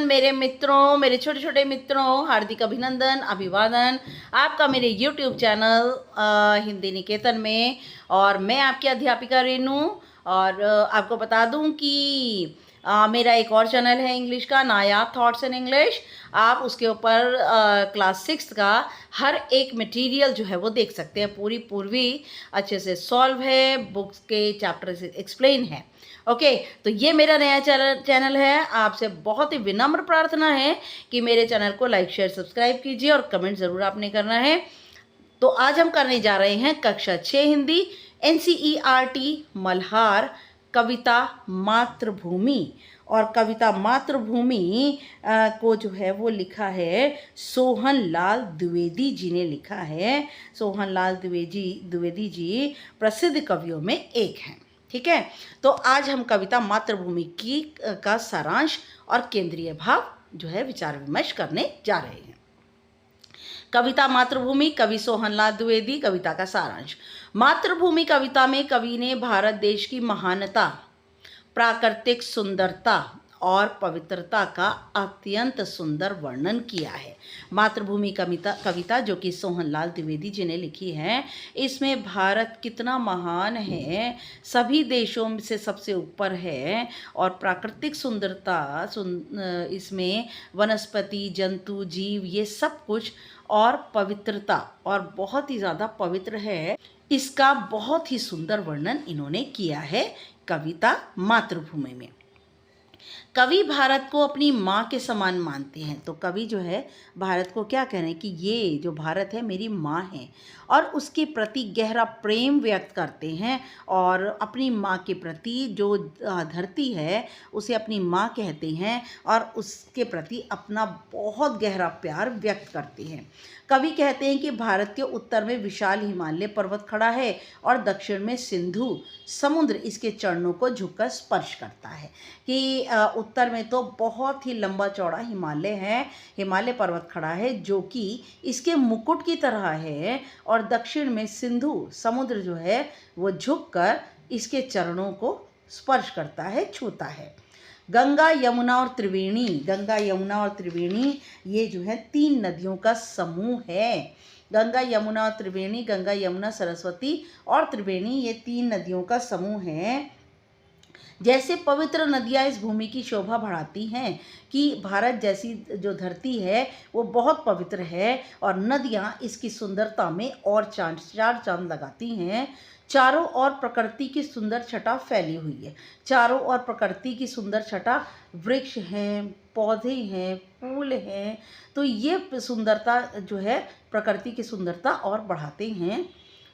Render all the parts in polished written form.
मेरे मित्रों, मेरे छोटे छोटे मित्रों, हार्दिक अभिनंदन, अभिवादन आपका मेरे YouTube चैनल हिंदी निकेतन में। और मैं आपकी अध्यापिका रेनू। और आपको बता दूं कि मेरा एक और चैनल है इंग्लिश का, नायाब थॉट्स इन इंग्लिश। आप उसके ऊपर क्लास 6 का हर एक मटेरियल जो है वो देख सकते हैं। पूर्वी अच्छे से सॉल्व है, बुक्स के चैप्टर से एक्सप्लेन है। ओके, तो ये मेरा नया चैनल है। आपसे बहुत ही विनम्र प्रार्थना है कि मेरे चैनल को लाइक शेयर सब्सक्राइब कीजिए और कमेंट ज़रूर आपने करना है। तो आज हम करने जा रहे हैं कक्षा 6 हिंदी NCERT मल्हार कविता मातृभूमि। और कविता मातृभूमि को जो है वो लिखा है सोहन लाल द्विवेदी जी ने लिखा है। सोहन लाल द्विवेदी जी प्रसिद्ध कवियों में एक हैं। ठीक है, तो आज हम कविता मातृभूमि की का सारांश और केंद्रीय भाव जो है विचार विमर्श करने जा रहे हैं। कविता मातृभूमि, कवि सोहनलाल द्विवेदी। कविता का सारांश। मातृभूमि कविता में कवि ने भारत देश की महानता, प्राकृतिक सुंदरता और पवित्रता का अत्यंत सुंदर वर्णन किया है। मातृभूमि कविता जो कि सोहनलाल द्विवेदी जी ने लिखी है, इसमें भारत कितना महान है, सभी देशों से सबसे ऊपर है। और प्राकृतिक सुंदरता इसमें वनस्पति, जंतु, जीव, ये सब कुछ, और पवित्रता, और बहुत ही ज़्यादा पवित्र है, इसका बहुत ही सुंदर वर्णन इन्होंने किया है कविता मातृभूमि में। कवि भारत को अपनी माँ के समान मानते हैं। तो कवि जो है भारत को क्या कह रहे हैं कि ये जो भारत है मेरी माँ है, और उसके प्रति गहरा प्रेम व्यक्त करते हैं। और अपनी माँ के प्रति जो धरती है उसे अपनी माँ कहते हैं, और उसके प्रति अपना बहुत गहरा प्यार व्यक्त करते हैं। कवि कहते हैं कि भारत के उत्तर में विशाल हिमालय पर्वत खड़ा है और दक्षिण में सिंधु समुद्र इसके चरणों को झुककर स्पर्श करता है। कि उत्तर में तो बहुत ही लंबा चौड़ा हिमालय है, हिमालय पर्वत खड़ा है जो कि इसके मुकुट की तरह है, और दक्षिण में सिंधु समुद्र जो है वो झुककर इसके चरणों को स्पर्श करता है, छूता है। गंगा, यमुना और त्रिवेणी, गंगा, यमुना और त्रिवेणी ये जो है 3 नदियों का समूह है। गंगा, यमुना और त्रिवेणी, गंगा, यमुना, सरस्वती और त्रिवेणी, ये 3 नदियों का समूह है। जैसे पवित्र नदियाँ इस भूमि की शोभा बढ़ाती हैं, कि भारत जैसी जो धरती है वो बहुत पवित्र है, और नदियाँ इसकी सुंदरता में और चार चांद लगाती हैं। चारों ओर प्रकृति की सुंदर छटा फैली हुई है। चारों ओर प्रकृति की सुंदर छटा, वृक्ष हैं, पौधे हैं, फूल हैं। तो ये सुंदरता जो है प्रकृति की सुंदरता और बढ़ाते हैं।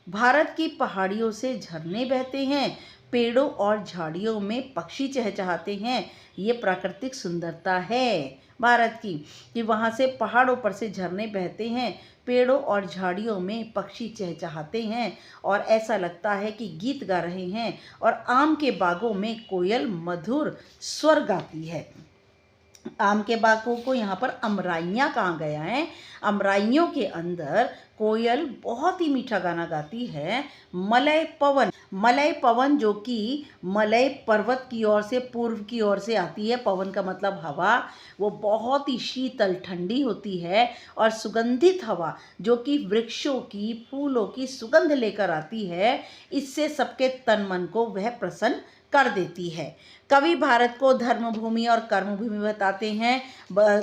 भारत की पहाड़ियों से झरने बहते हैं, पेड़ों और झाड़ियों में पक्षी चहचहाते हैं। ये प्राकृतिक सुंदरता है भारत की, कि वहाँ से पहाड़ों पर से झरने बहते हैं, पेड़ों और झाड़ियों में पक्षी चहचहाते हैं, और ऐसा लगता है कि गीत गा रहे हैं। और आम के बागों में कोयल मधुर स्वर गाती है। आम के बागों को यहाँ पर अमराइयाँ कहा गया है। अमराइयों के अंदर कोयल बहुत ही मीठा गाना गाती है। मलय पवन जो कि मलय पर्वत की ओर से, पूर्व की ओर से आती है। पवन का मतलब हवा, वो बहुत ही शीतल ठंडी होती है। और सुगंधित हवा जो कि वृक्षों की, फूलों की सुगंध लेकर आती है, इससे सबके तन मन को वह प्रसन्न कर देती है। कवि भारत को धर्मभूमि और कर्मभूमि बताते हैं।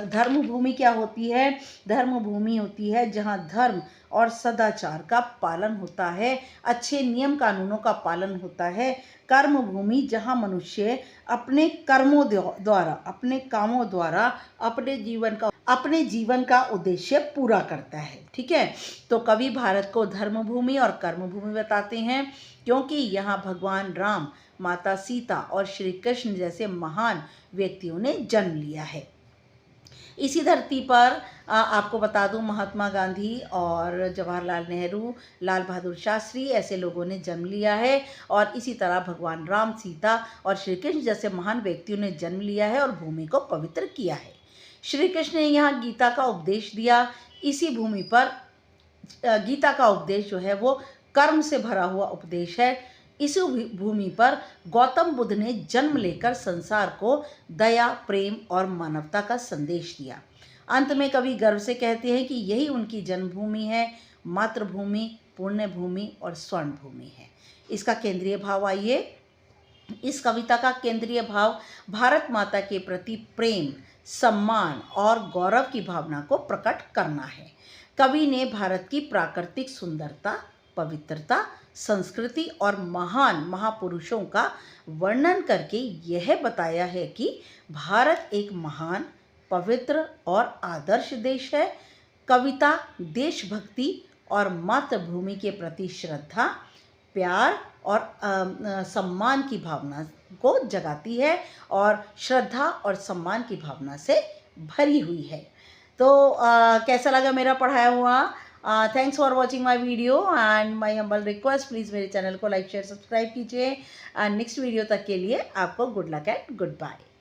धर्मभूमि क्या होती है? धर्मभूमि होती है जहाँ धर्म और सदाचार का पालन होता है, अच्छे नियम कानूनों का पालन होता है। कर्मभूमि जहाँ मनुष्य अपने कर्मों द्वारा, अपने कामों द्वारा अपने जीवन का उद्देश्य पूरा करता है। ठीक है, तो कवि भारत को धर्मभूमि और कर्मभूमि बताते हैं, क्योंकि यहाँ भगवान राम, माता सीता और श्री कृष्ण जैसे महान व्यक्तियों ने जन्म लिया है। इसी धरती पर आपको बता दूं, महात्मा गांधी और जवाहरलाल नेहरू, लाल बहादुर शास्त्री, ऐसे लोगों ने जन्म लिया है। और इसी तरह भगवान राम, सीता और श्री कृष्ण जैसे महान व्यक्तियों ने जन्म लिया है और भूमि को पवित्र किया है। श्री कृष्ण ने यहाँ गीता का उपदेश दिया। इसी भूमि पर गीता का उपदेश जो है वो कर्म से भरा हुआ उपदेश है। इसी भूमि पर गौतम बुद्ध ने जन्म लेकर संसार को दया, प्रेम और मानवता का संदेश दिया। अंत में कवि गर्व से कहते हैं कि यही उनकी जन्मभूमि है, मातृभूमि, पुण्य भूमि और स्वर्ण भूमि है। इसका केंद्रीय भाव आइए। इस कविता का केंद्रीय भाव भारत माता के प्रति प्रेम, सम्मान और गौरव की भावना को प्रकट करना है। कवि ने भारत की प्राकृतिक सुंदरता, पवित्रता, संस्कृति और महान महापुरुषों का वर्णन करके यह बताया है कि भारत एक महान, पवित्र और आदर्श देश है। कविता देशभक्ति और मातृभूमि के प्रति श्रद्धा, प्यार और सम्मान की भावना को जगाती है और श्रद्धा और सम्मान की भावना से भरी हुई है। तो कैसा लगा मेरा पढ़ाया हुआ? Thanks for watching my video and my humble request, please मेरे चैनल को लाइक, शेयर, सब्सक्राइब कीजिए। एंड नेक्स्ट वीडियो तक के लिए आपको good luck and good bye.